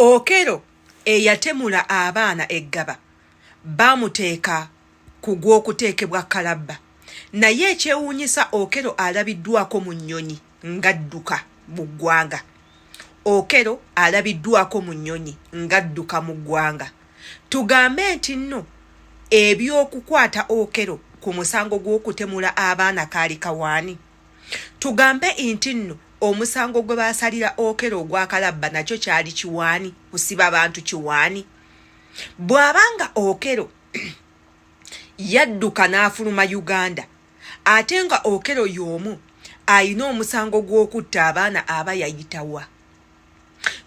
Okero eyatemula abaana eggaba bamuteeka ku gw'okuteekebwa kalabba naye ekyewuunyisa Okero alabiddwako mu nnyonyi ng'adduka mu ggwanga. Okero alabiddwako mu nnyonyi ng'adduka mu ggwanga. Tugambe nti nno eby'okukwata Okero ku musango gw'okutemula abaana kaali kawaani. Tugambe nti nno omusango gwe baasalira Okero ogwa kalabba nakyo kyali kiwaani, kusiba abantu kiwaani. Bw'abanga Okero yadduka n'afuluma Uganda ate nga Okero y'omu ayina omusango gw'okutta abaana aba yayitawa.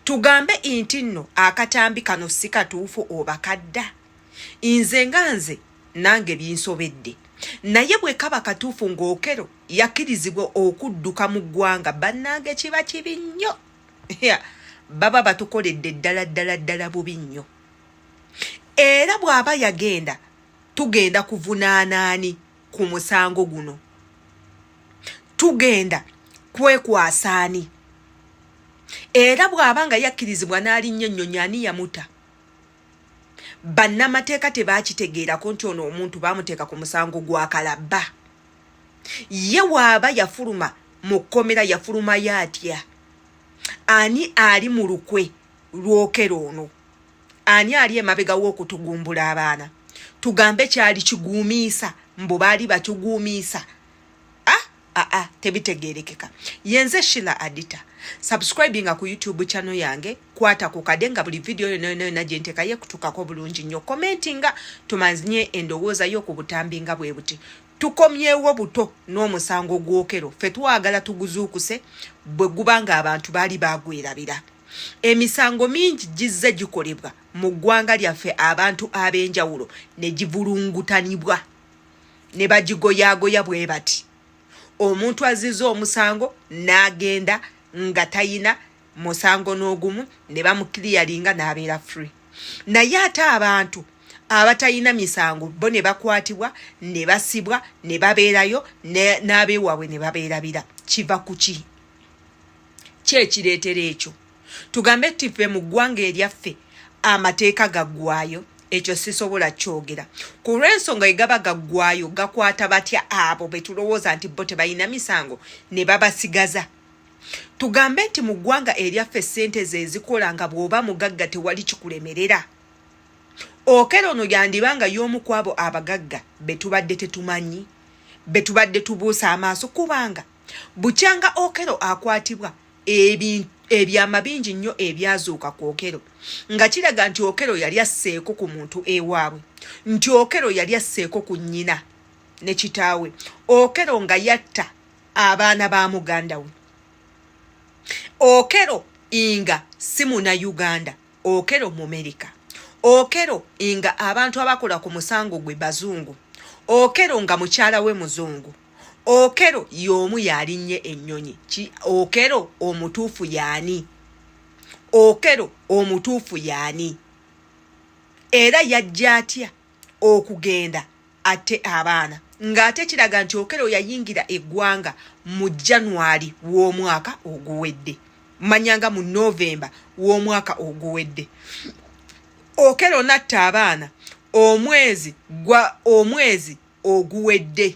Tugambe nti nno akatambi kano si katuufu oba kadda. Nze nga nze nange binsobedde. Naye bwe kaba katuufu ng'Okero yakkirizibwa okudduka mu ggwanga bannange kiba kibi nnyo. Baba batukoledde ddala bubi nnyo. Era bw'aba yagenda tugenda kuvunaanaani ku musango guno. Tugenda kwekwasaani. Era bw'abanga yakkirizibwa n'alinnya ennyonyi ani yamuta. Bannamateeka tebaakitegeerako nti ono omuntu baamuteeka ku musango gwa kalabba. Ye waaba yafuluma mu kkomera yafuluma yatya. Ani ali mu lukwe lw'Okero ono? Ani ali emabega w'okutugumbula abaana? Tugambe kyali kiguumiisa mbu baali batuguumiisa. Tebitegeerekeka. Yenze Sheila Adita. Subscribinga ku YouTube channel yange, kwata ku kadenga buli video yonna gye nteekayo kutukako bulungi nnyo. Commentinga tumanzinye endowooza yo ku butambinga bwe buti. Tukomyewo buto n'omusango gw'Okero. Ffe twagala tuguzuukuse bwe gubanga abantu baali bagwerabira. Emisango mingi gizze gikolebwa mu ggwanga lyaffe abantu ab'enjawulo ne givulungutanibwa ne bagigoyaagoya bwe bati. Omuntu azizza omusango n'agenda nga tayina musango n'ogumu ne bamukiriyalinga n'abeera free. Naye ate abantu abatayina misango bo ne bakwatibwa ne basibwa ne babeerayo n'abeewaabwe ne babeerabira. Kiva ku ki? Kyekireetera ekyo. Tugambe tiffe mu ggwanga eryaffe amateeka gaggwayo. Ekyo sisobola kyogera. Ku lw'ensonga egaba gaggwayo gakwata batya abo be tulowooza nti bo tebalina misango ne babasigaza. Tugambe nti mu ggwanga eryaffe ssente ze ezikola nga bw'oba mugagga tewali kikulemerera. Okero ono yandibanga y'omu ku abo abagagga be tubadde tetumanyi, be tubadde tubuusa amaaso kubanga bukyanga Okero akwatibwa ebyama bingi nnyo ebyazuuka ku Okero nga kiraga nti Okero yali asseeko ku muntu ewaabwe, nti Okero yali asseeko ku nnyina ne kitaawe, Okero nga yatta abaana ba muganda we. Okero inga si Munnayuganda, Okero mu Amerika. Okero inga abantu abakola ku musango gwe bazungu. Okero nga mukyala we muzungu. Okero y'omu yalinnye ennyonyi. Okero omutuufu yaani? Okero omutuufu yaani? Era yajja atya okugenda atte abaana ng'ate kiraga nti Okero yayingira eggwanga mu January w'omwaka oguwedde, manyanga mu November w'omwaka oguwedde. Okero natta abaana omwezi oguwedde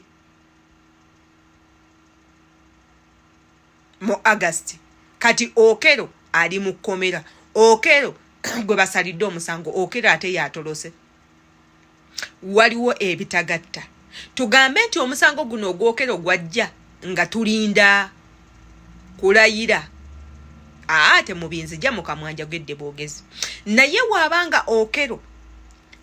mu August. Kati Okero ali mu kkomera. Okero gwe basalidde omusango, Okero ate yatolose. Waliwo ebitagatta. Tugambe nti omusango guno ogw'Okero gwajja nga tulinda kulayira. Temubinzija mu kamwanja gw'edde boogezi. Naye bw'abanga Okero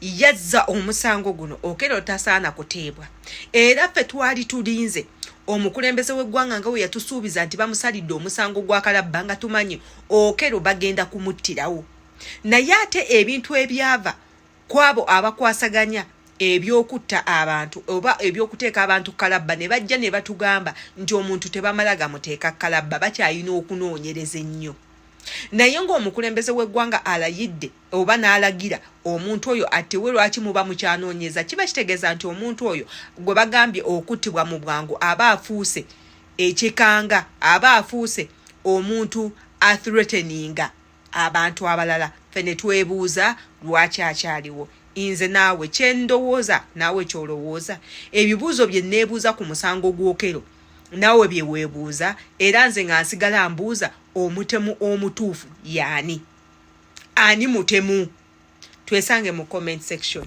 yazza omusango guno, Okero tasaana kuteebwa. Era ffe twali tulinze omukulembeze w'eggwanga nga we yatusuubiza nti bamusalidde omusango gwa kalabba nga tumanyi Okero bagenda kumuttirawo. Naye ate ebintu ebyava ku abo abakwasaganya ebyokutta abantu oba ebyokuteeka abantu kalabba ne bajja ne batugamba nti omuntu tebamala gamuteeka kalabba, bakyalina okunoonyereza ennyo. Naye ng'omukulembeze w'eggwanga alayidde oba n'alagira omuntu oyo attewe, lwaki muba mukyanoonyeza? Kiba kitegeeza nti omuntu oyo gwe bagambye okuttibwa mu bwangu aba afuuse ekikanga, aba afuuse omuntu athreateninga abantu abalala ffe ne twebuuza lwaki akyaliwo. Nze naawe kyendowooza naawe kyolowooza. Ebibuuzo bye neebuuza ku musango gw'Okello naawe bye weebuuza, era nze nga nsigala mbuuza omutemu omutuufu y'ani? Ani mutemu? Twesange mu comment section.